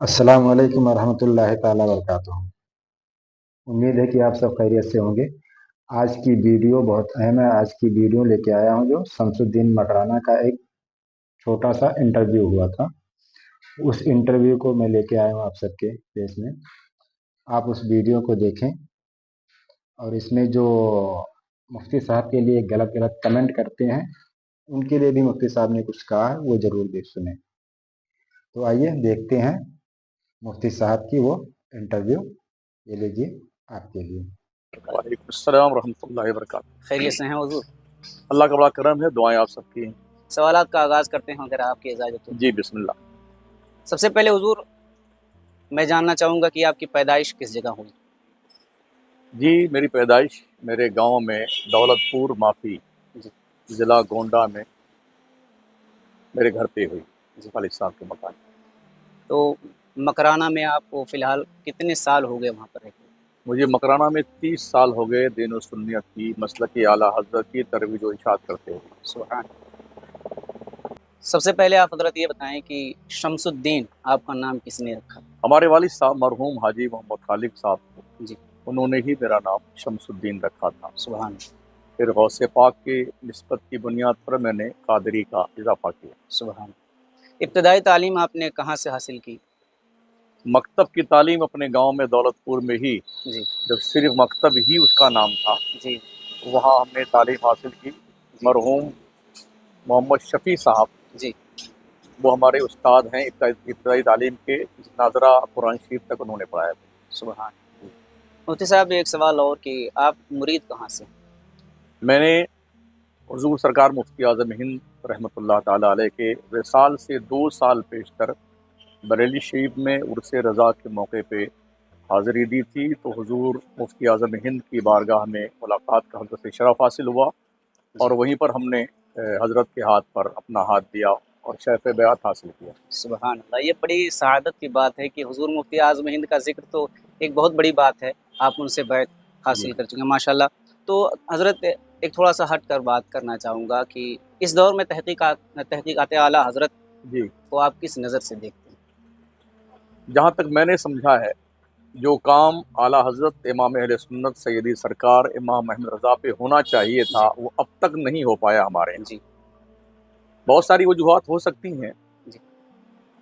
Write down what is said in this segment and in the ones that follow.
अस्सलाम वालेकुम वरहमतुल्लाहि ताला वबरकातुहू। उम्मीद है कि आप सब खैरियत से होंगे। आज की वीडियो बहुत अहम है। आज की वीडियो लेके आया हूँ जो शमसुद्दीन मकराना का एक छोटा सा इंटरव्यू हुआ था, उस इंटरव्यू को मैं लेके आया हूँ आप सबके पेश में। आप उस वीडियो को देखें और इसमें जो मुफ्ती साहब के लिए गलत गलत कमेंट करते हैं उनके लिए भी मुफ्ती साहब ने कुछ कहा है, वो ज़रूर देख सुने। तो आइए देखते हैं मुफ्ती साहब की वो इंटरव्यू। ये लीजिए आपके लिए। वालेकुम अस्सलाम रहमतुल्लाहि व बरकातहू। खैरियत से हैं हुजूर? अल्लाह का बड़ा करम है, दुआएं आप सबकी हैं। सवालात का आगाज़ करते हैं अगर आपकी इजाज़त हो। जी बिस्मिल्लाह। सबसे पहले हुजूर मैं जानना चाहूँगा कि आपकी पैदाइश किस जगह हुई? जी मेरी पैदाइश मेरे गांव में दौलतपुर माफी जी ज़िला गोंडा में मेरे घर पे हुई, जी। वालिद साहब के मकान। तो मकराना में आपको फ़िलहाल कितने साल हो गए वहाँ पर रहते? मुझे मकराना में 30 साल हो गए दीन और सुन्नियत की मसलक आला हज़रत की तरवीज व इरशाद करते हुए। सुभान। सबसे पहले आप हज़रत ये बताएं कि शमसुद्दीन आपका नाम किसने रखा? हमारे वालिद साहब मरहूम हाजी मोहम्मद खालिक साहब को जी उन्होंने ही मेरा नाम शमसुद्दीन रखा था। सुभान फिर गौसे पाक की निस्बत की बुनियाद पर मैंने कादरी का इजाफा किया। सुभान। इब्तदाई तालीम आपने कहाँ से हासिल की? मकतब की तालीम अपने गांव में दौलतपुर में ही, जी जब सिर्फ मकतब ही उसका नाम था, जी वहाँ हमने तालीम हासिल की। जी मरहूम मोहम्मद शफ़ी साहब जी वो हमारे उस्ताद हैं, इब्तदाई तालीम के नाजरा कुरान शरीफ तक उन्होंने पढ़ाया था। सुभान। मुफ्ती साहब एक सवाल और कि आप मुरीद कहाँ से? मैंने हुजूर सरकार मुफ्ती आज़म हिंद रहमतुल्लाह ताला अलैह के विसाल से 2 साल पेशतर बरेली शरीफ में उर्स रज़ा के मौके पे हाज़िरी दी थी। तो हुजूर मुफ्ती आज़म हिंद की बारगाह में मुलाकात का हज़रत से शरफ़ हासिल हुआ और जी वहीं पर हमने हज़रत के हाथ पर अपना हाथ दिया और शरफ़ बैअत हासिल किया। सुभान अल्लाह। ये बड़ी सआदत की बात है कि हुजूर मुफ्ती आज़म हिंद का ज़िक्र तो एक बहुत बड़ी बात है, आप उनसे बैत जी हासिल कर चुके हैं माशाल्लाह। तो हज़रत एक थोड़ा-सा हट कर बात करना चाहूँगा कि इस दौर में तहक़ीक़ात आला हज़रत जी, को आप किस नज़र से देखते हैं? जहाँ तक मैंने समझा है, जो काम आला हज़रत इमाम अहले सुन्नत सैयदी सरकार इमाम अहमद रज़ा पे होना चाहिए था, जी वो अब तक नहीं हो पाया हमारे यहाँ। जी बहुत सारी वजूहात हो सकती हैं। जी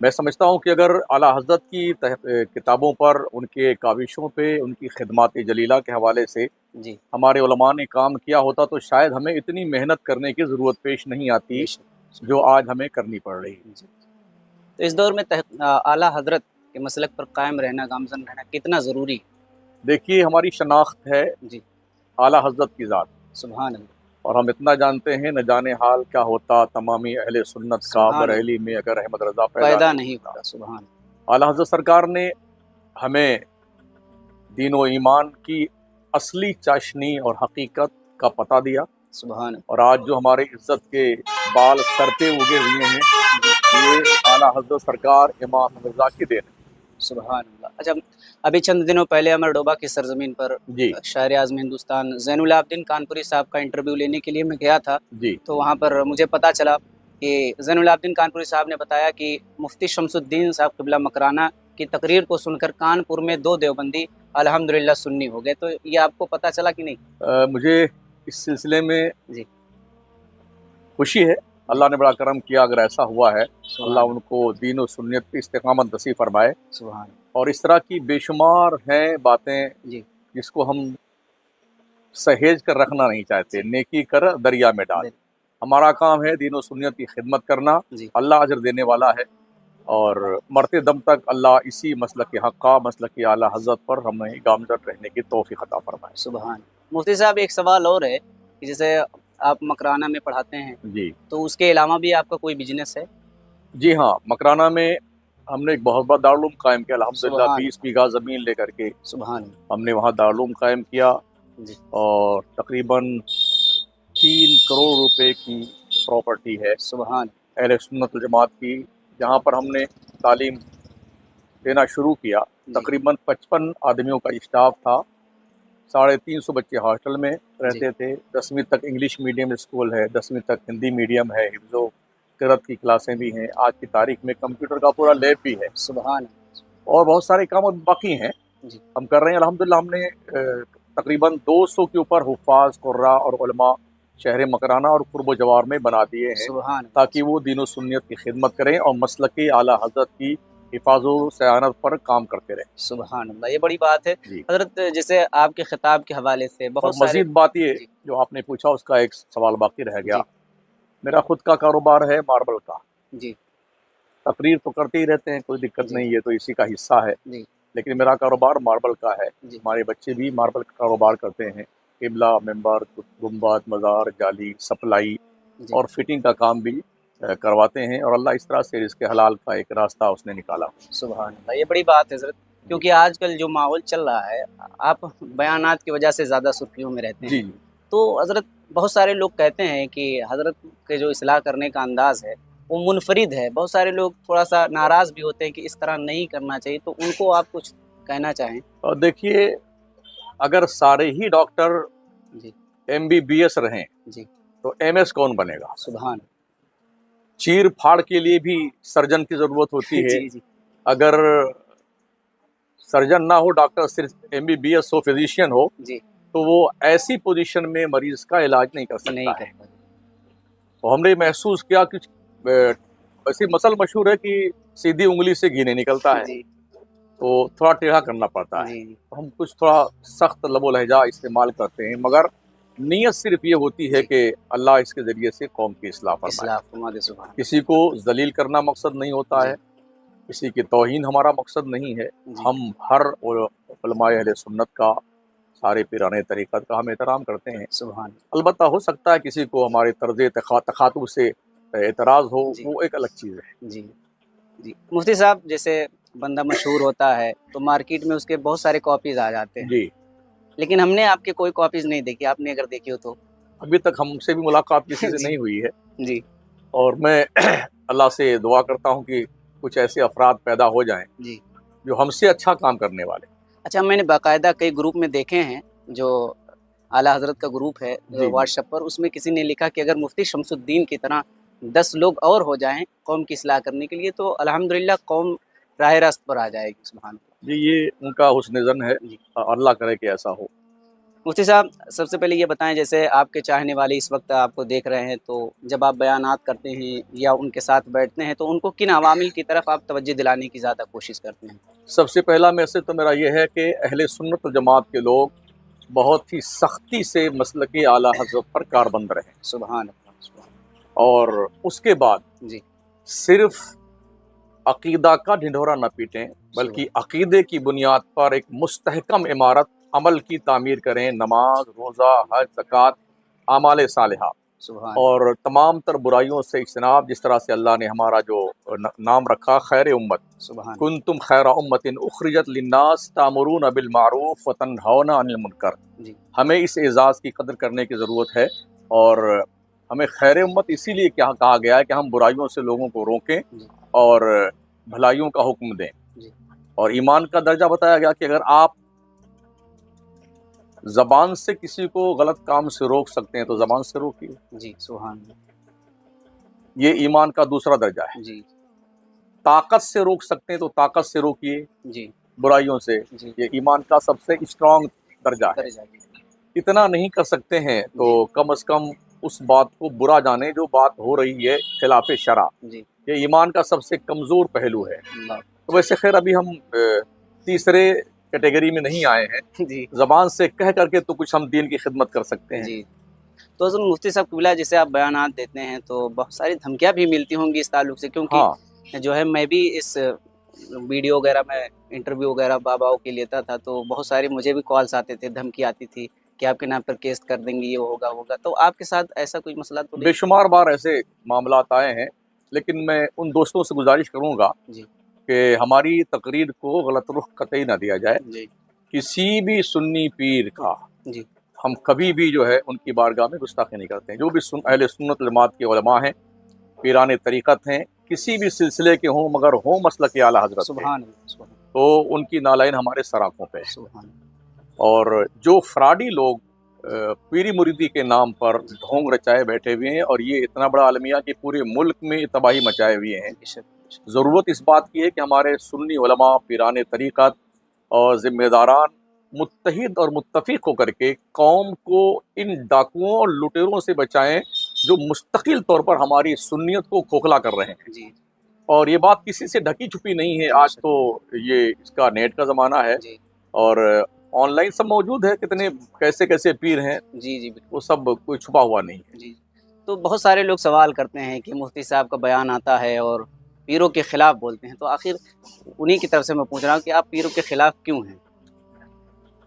मैं समझता हूँ कि अगर आला हज़रत की किताबों पर, उनके काविशों पे, उनकी खिदमात जलीला के हवाले से जी हमारे उलमा ने काम किया होता तो शायद हमें इतनी मेहनत करने की ज़रूरत पेश नहीं आती, बेशक। जो आज हमें करनी पड़ रही है। जी। तो इस दौर में आला हज़रत के मसलक पर कायम रहना, गामज़न रहना कितना ज़रूरी है? देखिए, हमारी शनाख्त है जी आला हज़रत की ज़ात, सुभान अल्लाह। और हम इतना जानते हैं, न जाने हाल क्या होता तमामी अहले सुन्नत का सुभान बरेली अल्लाह। में अगर अहमद रज़ा पैदा पैदा नहीं नहीं होता। होता। सुभान आला हज़रत सरकार ने हमें दीन व ईमान की असली चाशनी और हकीकत का पता दिया, सुभान और आज जो हमारे इज़्ज़त के बाल सर पे उगे हुए हैं, ये आला हज़रत सरकार इमाम अहमद रज़ा की देन है। सुभान अल्लाह। अच्छा, अभी चंद दिनों पहले अमरडोबा की सरज़मीन पर जी शायर आज़म हिंदुस्तान ज़ैनुल आबदीन कानपुरी साहब का इंटरव्यू लेने के लिए मैं गया था। जी तो वहाँ पर मुझे पता चला कि ज़ैनुल आबदीन कानपुरी साहब ने बताया कि मुफ्ती शमसुद्दीन साहब क़िबला मकराना की तकरीर को सुनकर कानपुर में 2 देवबंदी अल्हम्दुलिल्लाह सुन्नी हो गए। तो ये आपको पता चला कि नहीं? मुझे इस सिलसिले में जी खुशी है। जी अल्लाह ने बड़ा करम किया, अगर ऐसा हुआ है, अल्लाह सुभान उनको दीन और सुन्नियत की इस्तिकामत नसीब फरमाए। सुभान। और इस तरह की बेशुमार हैं बातें जी जिसको हम सहेज कर रखना नहीं चाहते। जी नेकी कर दरिया में डाल। बिल हमारा काम है दीन और सुन्नियत की खिदमत करना। जी अल्लाह अजर देने वाला है, और मरते दम तक अल्लाह इसी मसलक के हक़्क़ा, मसलक की आला हज़रत पर हमें गामज़न रहने की तौफ़ीक़ अता फरमाए। सुभान। मुफ्ती साहब एक सवाल और है कि जैसे आप मकराना में पढ़ाते हैं, जी तो उसके अलावा भी आपका कोई बिज़नेस है? जी हाँ, मकराना में हमने एक बहुत बड़ा दारुल उलूम कायम किया अल्हम्दुलिल्लाह। सुभान 20 अल्लाह। बीघा ज़मीन लेकर के सुभान हमने वहाँ दारुल उलूम कायम किया, जी और तकरीबन 3 करोड़ रुपए की प्रॉपर्टी है सुभान अहले सुन्नत वल जमात की, जहाँ पर हमने तालीम देना शुरू किया। जी तकरीबन 55 आदमियों का स्टाफ था, 350 बच्चे हॉस्टल में जी रहते थे। 10वीं तक इंग्लिश मीडियम स्कूल है, 10वीं तक हिंदी मीडियम है, हिफ्ज़ो क़िरात की क्लासें भी हैं। आज की तारीख में कंप्यूटर का पूरा लैब भी है। सुभान और बहुत सारे काम अब बाकी हैं, जी हम कर रहे हैं अल्हम्दुलिल्लाह। हमने तकरीबन 200 के ऊपर हुफ़ाज़, कुर्रा और उलमा शहर मकराना और कुर्ब जवार में बना दिए हैं, सुभान ताकि वो दीन व सुन्नियत की खिदमत करें और मसलक आला हज़रत की हिफाज़ो सयानत पर काम करते रहें। सुभान अल्लाह, ये बड़ी बात है जी। हज़रत। जैसे आपके खिताब के हवाले से और बहुत सारे। मज़ीद बात ये जी जो आपने पूछा, उसका एक सवाल बाकी रह गया। जी मेरा खुद का कारोबार है मार्बल का। जी तकरीर तो करते ही रहते हैं, कोई दिक्कत जी नहीं है, तो इसी का हिस्सा है। जी लेकिन मेरा कारोबार मार्बल का है। जी हमारे बच्चे भी मार्बल का कारोबार करते हैं। किबला, मेंबर, गुंबद, मज़ार, जाली, सप्लाई जी और फिटिंग का काम भी करवाते हैं, और अल्लाह इस तरह से रिज़्क़ हलाल का एक रास्ता उसने निकाला। सुभान अल्लाह, ये बड़ी बात है हज़रत। जी क्योंकि आजकल जो माहौल चल रहा है, आप बयानात की वजह से ज़्यादा सुर्खियों में रहते जी हैं। जी। तो हज़रत बहुत सारे लोग कहते हैं कि हज़रत के जो इस्लाह करने का अंदाज़ है वो मुनफरिद है। बहुत सारे लोग थोड़ा-सा नाराज़ भी होते हैं कि इस तरह नहीं करना चाहिए, तो उनको आप कुछ कहना चाहें? और देखिए, अगर सारे ही डॉक्टर जी MBBS रहें जी तो MS कौन बनेगा? सुभान चीर फाड़ के लिए भी सर्जन की ज़रूरत होती है। जी जी अगर सर्जन ना हो, डॉक्टर सिर्फ MBBS हो, फिजिशियन हो, जी तो वो ऐसी पोजीशन में मरीज का इलाज नहीं कर नहीं सकता कर है। पाते। तो हमने महसूस किया कि ऐसी मसल मशहूर है कि सीधी उंगली से घी नहीं निकलता है, जी तो थोड़ा टेढ़ा करना पड़ता है। जी जी तो हम कुछ थोड़ा सख्त लबो लहजा इस्तेमाल करते हैं, मगर नीयत सिर्फ ये होती है जी कि अल्लाह इसके ज़रिए से कौम की इस्लाह फरमाए। इस्लाह फरमा दे। सुभान किसी को जलील करना मकसद नहीं होता है, जी किसी की तौहीन हमारा मकसद नहीं है। जी हम हर उलमाए अहले सुन्नत का, सारे पीराने तरीक़त का हम एहतराम करते हैं। सुभान अलबत्ता हो सकता है किसी को हमारे तर्ज़ तखातुब से एतराज़ हो, जी वो एक अलग चीज़ है। जी जी। मुफ्ती साहब, जैसे बंदा मशहूर होता है तो मार्केट में उसके बहुत सारे कॉपीज़ आ जाते हैं, जी, लेकिन हमने आपके कोई कॉपीज़ नहीं देखी। आपने अगर देखी हो तो? अभी तक हमसे भी मुलाकात किसी से जी नहीं हुई है, जी और मैं अल्लाह से दुआ करता हूँ कि कुछ ऐसे अफ़राद पैदा हो जाएँ, जी। जो हमसे अच्छा काम करने वाले। अच्छा, मैंने बाकायदा कई ग्रुप में देखे हैं, जो आला हज़रत का ग्रुप है जी, जी। व्हाट्सएप पर, उसमें किसी ने लिखा कि अगर मुफ्ती शमसुद्दीन की तरह 10 लोग और हो जाएँ कौम की इस्लाह करने के लिए, तो अल्हम्दुलिल्लाह कौम राह रास्त पर आ जाएगी। सुभान जी, ये उनका हुस्न ज़न है। जी। अल्लाह करे कि ऐसा हो। मुफ्ती साहब, सबसे पहले ये बताएँ, जैसे आपके चाहने वाले इस वक्त आपको देख रहे हैं, तो जब आप बयानात करते हैं या उनके साथ बैठते हैं, तो उनको किन अवामिल की तरफ आप तवज्जो दिलाने की ज़्यादा कोशिश करते हैं? सबसे पहला मैसेज तो मेरा ये है कि अहले सुन्नत व जमात के लोग बहुत ही सख्ती से मसलक आला हज़रत पर कारबंद रहें, सुभान अल्लाह, सुभान और उसके बाद जी, सिर्फ अकीदा का ढिंढोरा न पीटें, बल्कि सुभान अकीदे की बुनियाद पर एक मुस्तहकम इमारत अमल की तामीर करें। नमाज, रोज़ा, हज, ज़कात, आमाल सालिहा, सुभान और तमाम तर बुराइयों से इज्तनाब। जिस तरह से अल्लाह ने हमारा जो नाम रखा, खैर उम्मत, सुभान कुंतुम खैरा उम्मतिन उखरिजत लिन्नास तामुरून बिल मारूफ व तनहौना अनिल मुनकर। जी, हमें इस एजाज़ की कदर करने की ज़रूरत है, और हमें खैर उम्मत इसीलिए क्या कहा गया है कि हम बुराइयों से लोगों को रोकें जी, और भलाइयों का हुक्म दें। जी, और ईमान का दर्जा बताया गया कि अगर आप ज़बान से किसी को गलत काम से रोक सकते हैं तो ज़बान से रोकिए, जी, सुभान अल्लाह, ये ईमान का दूसरा दर्जा है। जी, ताकत से रोक सकते हैं तो ताकत से रोकिए जी, बुराइयों से, जी, ये ईमान का सबसे स्ट्रॉन्ग दर्जा है। करे जाइए। इतना नहीं कर सकते हैं तो जी, कम से कम उस बात को बुरा जाने जो बात हो रही है खिलाफ शरा। जी, ये ईमान का सबसे कमज़ोर पहलू है। अल्लाह, तो वैसे खैर अभी हम तीसरे कैटेगरी में नहीं आए हैं। जी, ज़बान से कह करके तो कुछ हम दीन की खिदमत कर सकते हैं। जी। तो हज़रत मुफ्ती साहब क़िबला, जैसे आप बयानात देते हैं तो बहुत सारी धमकियाँ भी मिलती होंगी इस ताल्लुक से, क्योंकि हाँ, जो है मैं भी इस वीडियो वगैरह में इंटरव्यू वगैरह बाबाओं के लेता था, तो बहुत सारे मुझे भी कॉल्स आते थे, धमकी आती थी कि आपके नाम पर केस कर देंगे, ये होगा होगा। तो आपके साथ ऐसा कोई मसला तो नहीं? बेशुमार बार ऐसे मामलात आए हैं, लेकिन मैं उन दोस्तों से गुजारिश करूँगा जी, कि हमारी तकरीर को गलत रुख कतई ना दिया जाए। जी, किसी भी सुन्नी पीर का जी, हम कभी भी जो है उनकी बारगाह में गुस्ताखी नहीं करते हैं। जो भी अहले सुन्नत जमात के उलमा हैं, पीराने तरीक़त हैं, किसी भी सिलसिले के हों, मगर हों मसलक आला हज़रत के, सुभान अल्लाह, सुभान तो उनकी नालायन हमारे सर आँखों पे है। सुभान और जो फ्राडी लोग पीरी मुरीदी के नाम पर ढोंग रचाए बैठे हुए हैं, और ये इतना बड़ा अलमिया कि पूरे मुल्क में तबाही मचाए हुए हैं, बेशक, ضرورت اس بات کی ہے کہ ہمارے سنی علماء، پیران طریقت اور ذمہ داران متحد اور متفق ہو کر کے قوم کو ان ڈاکوؤں اور لٹیروں سے بچائیں جو مستقل طور پر ہماری سنیت کو کھوکھلا کر رہے ہیں۔ جی اور یہ بات کسی سے ڈھکی چھپی نہیں ہے، آج تو یہ اس کا نیٹ کا زمانہ ہے جی اور آن لائن سب موجود ہے، کتنے کیسے کیسے پیر ہیں، جی جی بالکل وہ سب کوئی چھپا ہوا نہیں ہے۔ جی۔ تو بہت سارے لوگ سوال کرتے ہیں کہ مفتی صاحب کا بیان آتا ہے اور پیروں کے خلاف بولتے ہیں، تو آخر انہی کی طرف سے میں پوچھ رہا ہوں کہ آپ پیروں کے خلاف کیوں ہیں؟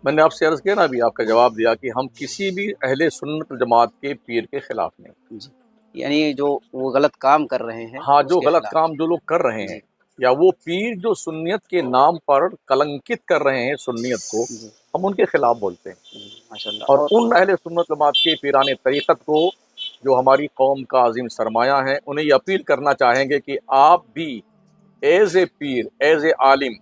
میں نے آپ سے عرض کیا نا، ابھی آپ کا جواب دیا کہ ہم کسی بھی اہل سنت جماعت کے پیر کے خلاف نہیں۔ جی، یعنی جو وہ غلط کام کر رہے ہیں ہاں، اس جو کے غلط خلاف۔ کام جو لوگ کر رہے ہیں جی یا وہ پیر جو سنیت کے نام پر کلنکت کر رہے ہیں سنیت کو، جی ہم ان کے خلاف بولتے ہیں۔ جی، ماشاء اللہ۔ اور ان اہل سنت جماعت کے پیران طریقت کو جو ہماری قوم کا عظیم سرمایہ ہے، انہیں یہ اپیل کرنا چاہیں گے کہ آپ بھی as a Pir, as a عالم،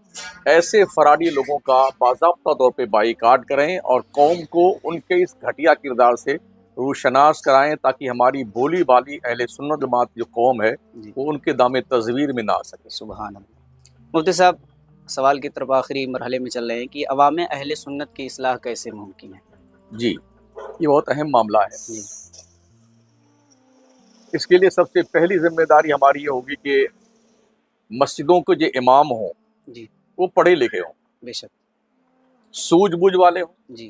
ایسے فراری لوگوں کا باضابطہ طور پہ بائیکاٹ کریں اور قوم کو ان کے اس گھٹیا کردار سے روشناس کرائیں، تاکہ ہماری بولی بالی اہل سنت جماعت جو قوم ہے جی، وہ ان کے دام تصویر میں نہ آ سکے۔ سبحان اللہ۔ مفتی صاحب، سوال کی طرف آخری مرحلے میں چل رہے ہیں کہ عوام اہل سنت کی اصلاح کیسے ممکن ہے؟ جی، یہ بہت اہم معاملہ ہے۔ جی اس کے لیے سب سے پہلی ذمہ داری ہماری یہ ہوگی کہ مسجدوں کے جو امام ہوں جی، وہ پڑھے لکھے ہوں، بے شک۔ سوجھ بوجھ والے ہوں، جی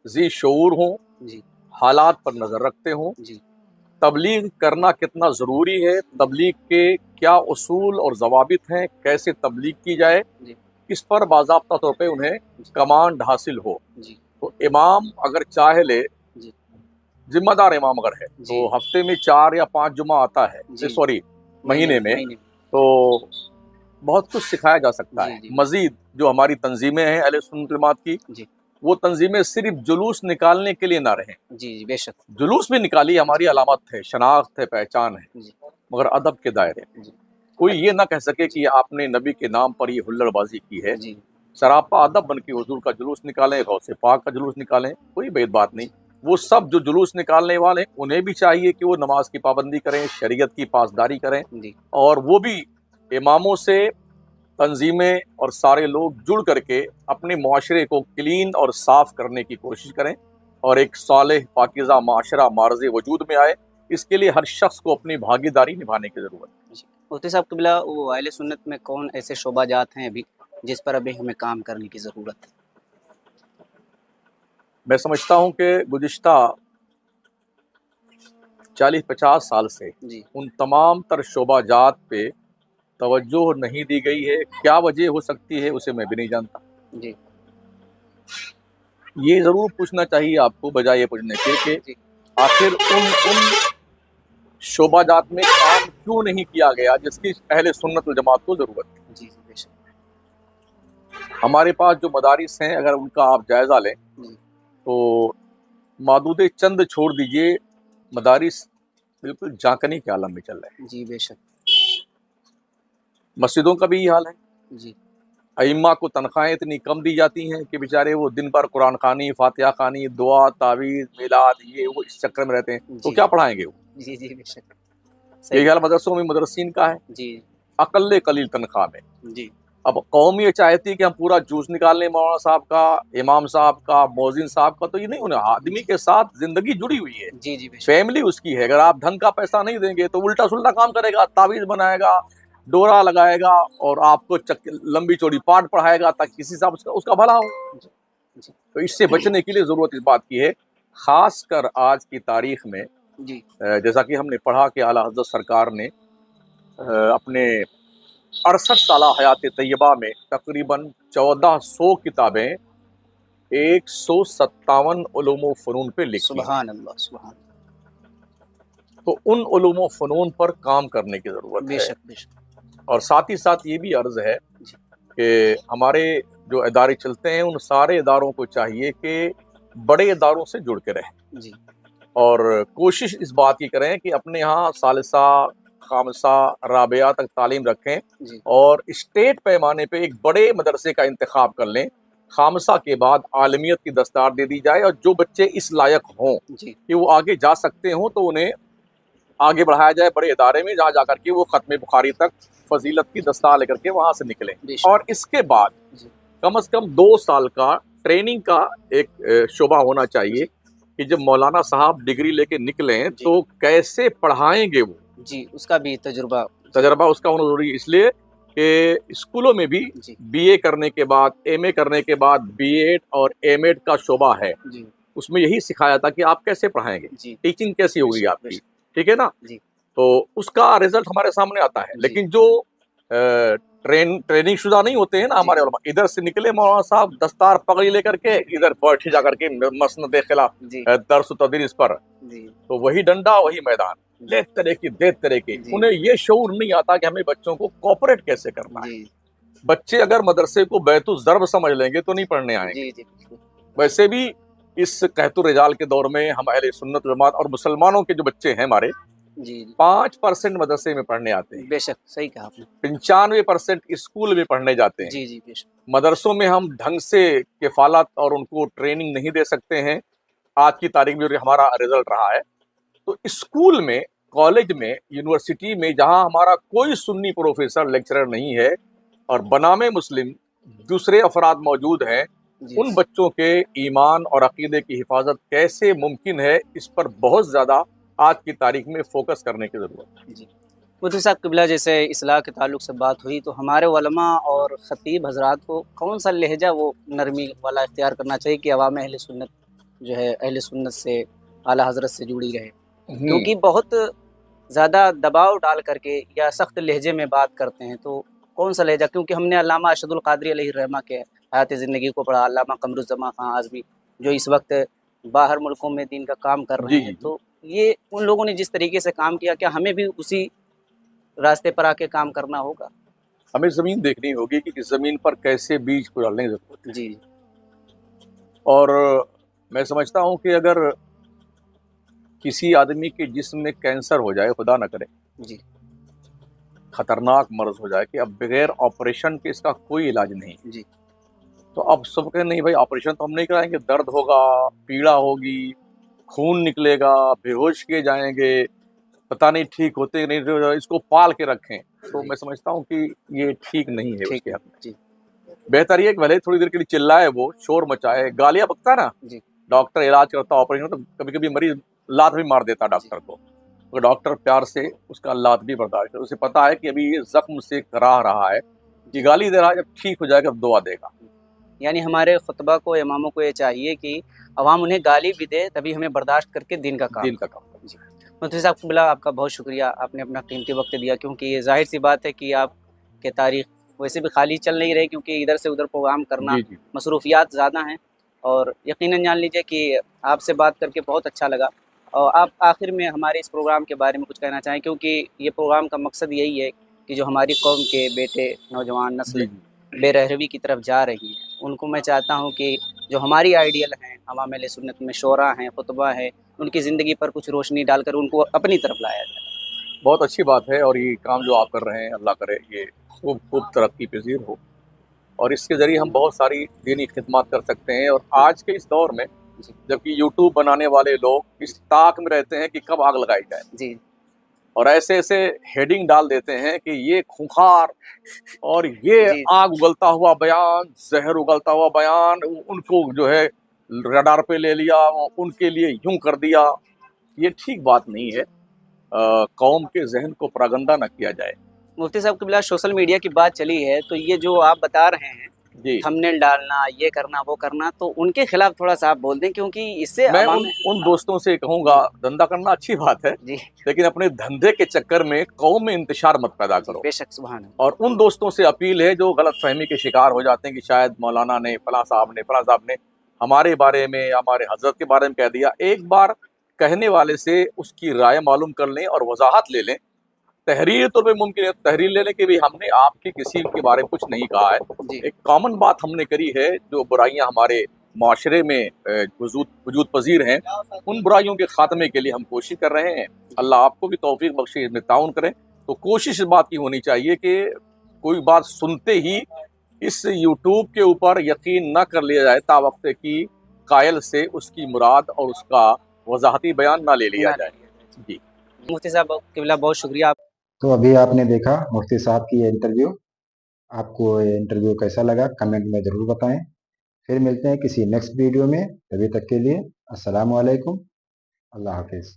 ذی شعور ہوں، جی حالات پر نظر رکھتے ہوں، جی تبلیغ کرنا کتنا ضروری ہے، تبلیغ کے کیا اصول اور ضوابط ہیں، کیسے تبلیغ کی جائے، جی اس پر باضابطہ طور پہ انہیں کمانڈ حاصل ہو۔ جی تو امام اگر چاہ لے، جی ذمہ دار امام اگر ہے جی تو ہفتے میں 4 یا 5 جمعہ آتا ہے، جی، سوری مہینے میں، تو بہت کچھ سکھایا جا سکتا جی ہے۔ جی مزید جو ہماری تنظیمیں ہیں اہل سنت جماعت کی، جی وہ تنظیمیں صرف جلوس نکالنے کے لیے نہ رہیں۔ جی جی، بے شک۔ جلوس بھی نکالی، ہماری علامت ہے، شناخت ہے، پہچان ہے، جی مگر ادب کے دائرے میں۔ جی کوئی یہ نہ کہہ سکے کہ آپ نے نبی کے نام پر یہ ہلڑ بازی کی ہے۔ جی سراپا ادب بن کے حضور کا جلوس نکالیں، غوث پاک کا جلوس نکالیں، کوئی بید بات نہیں۔ وہ سب جو جلوس نکالنے والے انہیں بھی چاہیے کہ وہ نماز کی پابندی کریں، شریعت کی پاسداری کریں، جی اور وہ بھی اماموں سے تنظیمیں اور سارے لوگ جڑ کر کے اپنے معاشرے کو کلین اور صاف کرنے کی کوشش کریں اور ایک صالح پاکیزہ معاشرہ معرض وجود میں آئے۔ اس کے لیے ہر شخص کو اپنی بھاگیداری نبھانے کی ضرورت ہے۔ جی۔ مفتی صاحب قبلہ، وہ اہل سنت میں کون ایسے شعبہ جات ہیں ابھی جس پر ابھی ہمیں کام کرنے کی ضرورت ہے؟ میں سمجھتا ہوں کہ گزشتہ 40-50 سال سے جی ان تمام تر شعبہ جات پہ توجہ نہیں دی گئی ہے۔ کیا وجہ ہو سکتی ہے اسے میں بھی نہیں جانتا۔ جی یہ ضرور پوچھنا چاہیے آپ کو، بجائے یہ پوچھنے کے کہ جی آخر ان شعبہ جات میں کام کیوں نہیں کیا گیا جس کی اہل سنت الجماعت کو ضرورت ہے۔ جی جی، بے شک۔ ہمارے پاس جو مدارس ہیں، اگر ان کا آپ جائزہ لیں جی تو معدود چند چھوڑ دیجئے مدارس بالکل جانکنی کے عالم میں چل رہے ہیں۔ جی بے شک۔ مسجدوں کا بھی یہ حال ہے۔ جی ائمہ کو تنخواہیں اتنی کم دی جاتی ہیں کہ بیچارے وہ دن بھر قرآن خوانی، فاتحہ خوانی، دعا، تعویذ، میلاد، یہ وہ اس چکر میں رہتے ہیں، تو جی کیا پڑھائیں گے وہ؟ جی جی، بے شک۔ یہ صحیح۔ حال مدرسوں میں مدرسین کا ہے، جی اقل قلیل تنخواہ میں۔ جی اب قوم یہ چاہتی ہے کہ ہم پورا جوس نکال لیں مولانا صاحب کا، امام صاحب کا، مؤذن صاحب کا، تو یہ نہیں ہونا۔ آدمی کے ساتھ زندگی جڑی ہوئی ہے، جی جی، بے شک۔ فیملی اس کی ہے۔ اگر آپ ڈھنگ کا پیسہ نہیں دیں گے تو الٹا سلٹا کام کرے گا، تعویذ بنائے گا، ڈورا لگائے گا، اور آپ کو لمبی چوڑی پاٹ پڑھائے گا تاکہ کسی صاحب اس کا بھلا ہو۔ جی تو اس سے بچنے کے لیے ضرورت اس بات کی ہے، خاص کر آج کی تاریخ میں، جی جیسا کہ ہم نے پڑھا کہ اعلیٰ حضرت سرکار نے اپنے 68 سالہ حیات طیبہ میں تقریباً 1400 کتابیں 157 علوم و فنون پہ لکھی ہیں۔ سبحان اللہ، سبحان اللہ، تو ان علوم و فنون پر کام کرنے کی ضرورت بے ہے۔ شک بے شک۔ اور ساتھ ہی ساتھ یہ بھی عرض ہے جی کہ ہمارے جو ادارے چلتے ہیں ان سارے اداروں کو چاہیے کہ بڑے اداروں سے جڑ کے رہیں، جی اور کوشش اس بات کی کریں کہ اپنے ہاں ثالثہ، خامسہ، رابعہ تک تعلیم رکھیں، جی اور اسٹیٹ پیمانے پہ ایک بڑے مدرسے کا انتخاب کر لیں۔ خامسہ کے بعد عالمیت کی دستار دے دی جائے، اور جو بچے اس لائق ہوں جی کہ وہ آگے جا سکتے ہوں تو انہیں आगे बढ़ाया जाए बड़े इदारे में, जहाँ जाकर के वो ख़त्म बुखारी तक फजीलत की दस्तार लेकर के वहाँ से निकलें। बेशक। और इसके बाद जी कम से कम 2 साल का ट्रेनिंग का एक शोबा होना चाहिए कि जब मौलाना साहब डिग्री लेके निकलें जी तो कैसे पढ़ाएंगे वो, जी, उसका भी तजुर्बा। तजर्बा उसका होना जरूरी है। इसलिए कि स्कूलों में भी जी बीए करने के बाद, एमए करने के बाद बीएड और एमएड का शोबा है, जी उसमें यही सिखाया था कि आप कैसे पढ़ाएंगे, जी, टीचिंग कैसी होगी बेशक आपकी, बेशक। ठीक है ना। जी तो उसका रिजल्ट हमारे सामने आता है। जी लेकिन जो ट्रेनिंग शुदा नहीं होते हैं ना जी हमारे उलमा, इधर से निकले मौलाना साहब दस्तार पगड़ी लेकर के, इधर बैठे जाकर के मसनद खिलाफ जी दर्स तदरीस पर, जी तो वही डंडा वही मैदान, ले तरह की दे तरह की। जी उन्हें ये शऊर नहीं आता कि हमें बच्चों को कोऑपरेट कैसे करना है। जी बच्चे अगर मदरसे को बैतुल ज़र्ब समझ लेंगे तो नहीं पढ़ने आएंगे। जी जी, बिल्कुल। वैसे भी इस कहतुर रिजाल के दौर में हम अहले सुन्नत वल जमात और मुसलमानों के जो बच्चे हैं हमारे, जी जी, 5% मदरसे में पढ़ने आते हैं, बेशक सही कहा आपने। 95% स्कूल में पढ़ने जाते हैं। जी जी, बेशक। मदरसों में हम ढंग से किफ़ालत और उनको ट्रेनिंग नहीं दे सकते हैं। आज की तारीख में जो हमारा रिजल्ट रहा है, तो स्कूल में, कॉलेज में, यूनिवर्सिटी में जहां हमारा कोई सुन्नी प्रोफेसर लेक्चरर नहीं है और बनामे मुस्लिम दूसरे अफराद मौजूद हैं, जी उन बच्चों के ईमान और अकीदे की हिफाजत कैसे मुमकिन है, इस पर बहुत ज़्यादा आज की तारीख में फोकस करने की ज़रूरत है। जी, मुफ्ती साहब क़िबला, जैसे इस्लाह के ताल्लुक से बात हुई तो हमारे उलमा और ख़तीब हज़रात को कौन सा लहजा वो नरमी वाला इख्तियार करना चाहिए कि अवाम अहले सुन्नत जो है अहले सुन्नत से, आला हज़रत से जुड़ी रहे? क्योंकि बहुत ज़्यादा दबाव डाल करके या सख्त लहजे में बात करते हैं, तो कौन सा लहजा? क्योंकि हमने अल्लामा अरशदुल क़ादरी अलैहिर्रहमा के हयात ज़िंदगी को पढ़ा, अल्लामा क़मरुज़्ज़मा ख़ान आज़मी जो इस वक्त बाहर मुल्कों में दीन का काम कर रहे जी हैं, जी, तो ये उन लोगों ने जिस तरीके से काम किया, क्या हमें भी उसी रास्ते पर आके काम करना होगा? हमें ज़मीन देखनी होगी कि इस ज़मीन पर कैसे बीज को डालने की ज़रूरत है। जी और मैं समझता हूँ कि अगर किसी आदमी के जिस्म में कैंसर हो जाए, खुदा न करे, जी खतरनाक मर्ज हो जाए कि अब बगैर ऑपरेशन के इसका कोई इलाज नहीं, जी तो अब सब कहें नहीं भाई ऑपरेशन तो हम नहीं कराएंगे, दर्द होगा, पीड़ा होगी, खून निकलेगा, बेहोश किए जाएंगे, पता नहीं ठीक होते नहीं, तो इसको पाल के रखें, तो जी, मैं समझता हूँ कि ये ठीक नहीं है ठीक उसके है। हक में। जी बेहतर ये कि भले थोड़ी देर के लिए चिल्लाए, वो शोर मचाए, गालियां बकता है ना, जी डॉक्टर इलाज करता, ऑपरेशन, तो कभी कभी मरीज लात भी मार देता जी डॉक्टर को, तो डॉक्टर प्यार से उसका लात भी बर्दाश्त करे, उसे पता है कि अभी ये जख्म से कराह रहा है, ये गाली दे रहा है, जब ठीक हो जाएगा दुआ देगा। यानी हमारे खुतबा को, इमामों को ये चाहिए कि अवाम उन्हें गाली भी दे, तभी हमें बर्दाश्त करके दीन का काम दिन का करें। काम। जी, मुफ्ती साहब क़िबला, आपका बहुत शुक्रिया, आपने अपना कीमती वक्त दिया, क्योंकि ये ज़ाहिर सी बात है कि आपके तारीख़ वैसे भी खाली चल नहीं रही, क्योंकि इधर से उधर प्रोग्राम करना, जी जी, मसरूफियात ज़्यादा हैं। और यकीनन जान लीजिए कि आपसे बात करके बहुत अच्छा लगा। और आप आखिर में हमारे इस प्रोग्राम के बारे में कुछ कहना चाहें, क्योंकि ये प्रोग्राम का मकसद यही है कि जो हमारी कौम के बेटे, नौजवान नस्ल जी जी, बेरहरवी की तरफ जा रही है, उनको मैं चाहता हूँ कि जो हमारी आइडियल हैं, अवाम अहले सुन्नत में शोरा हैं, खुतबा है, उनकी ज़िंदगी पर कुछ रोशनी डालकर उनको अपनी तरफ लाया जाए। बहुत अच्छी बात है। और ये काम जो आप कर रहे हैं, अल्लाह करे ये खूब खूब तरक्की पजीर हो, और इसके ज़रिए हम बहुत सारी दीनी खिदमत कर सकते हैं। और आज के इस दौर में जी जबकि यूट्यूब बनाने वाले लोग इस ताक में रहते हैं कि कब आग लगाई जाए, जी और ऐसे ऐसे हेडिंग डाल देते हैं कि ये खूंखार और ये जी आग उगलता हुआ बयान, जहर उगलता हुआ बयान, उनको जो है रडार पे ले लिया, उनके लिए यूं कर दिया, ये ठीक बात नहीं है। जी। कौम के जहन को प्रागंदा न किया जाए। मुफ्ती साहब क़िबला, सोशल मीडिया की बात चली है, तो ये जो आप बता रहे हैं, जी, थंबनेल डालना, ये करना, वो करना, तो उनके खिलाफ थोड़ा-सा आप बोल दें, क्योंकि इससे मैं अवाम उन उन दोस्तों से कहूँगा, जी धंधा करना अच्छी बात है, जी लेकिन अपने धंधे के चक्कर में कौम में इंतशार मत पैदा जी, करो। बेशक, सुभान अल्लाह। और उन दोस्तों से अपील है जो गलत फहमी के शिकार हो जाते हैं कि शायद मौलाना ने, फलां साहब ने हमारे बारे में या हमारे हजरत के बारे में कह दिया। एक बार कहने वाले से उसकी राय मालूम कर लें और वजाहत ले लें। तहरीर तो भी मुमकिन है, तहरीर लेने के भी हमने आपके किसी के बारे में कुछ नहीं कहा है। जी एक कॉमन बात हमने करी है, जो बुराइयां हमारे माशरे में वजूद पजीर हैं, उन बुराइयों के खात्मे के लिए हम कोशिश कर रहे हैं। अल्लाह आपको भी तौफीक बख्शे, इसमें ताउन करें। तो कोशिश इस बात की होनी चाहिए कि कोई बात सुनते ही इस यूट्यूब के ऊपर यकीन न कर लिया जाए, तावक्ते की कायल से उसकी मुराद और उसका वजाहती बयान ना ले लिया ना जाए। लिया जाए। जी, मुफ्ती साहब किबला बहुत शुक्रिया। तो अभी आपने देखा मुफ्ती साहब की ये इंटरव्यू। आपको ये इंटरव्यू कैसा लगा कमेंट में ज़रूर बताएं। फिर मिलते हैं किसी नेक्स्ट वीडियो में, तभी तक के लिए अस्सलाम वालेकुम, अल्लाह हाफिज़।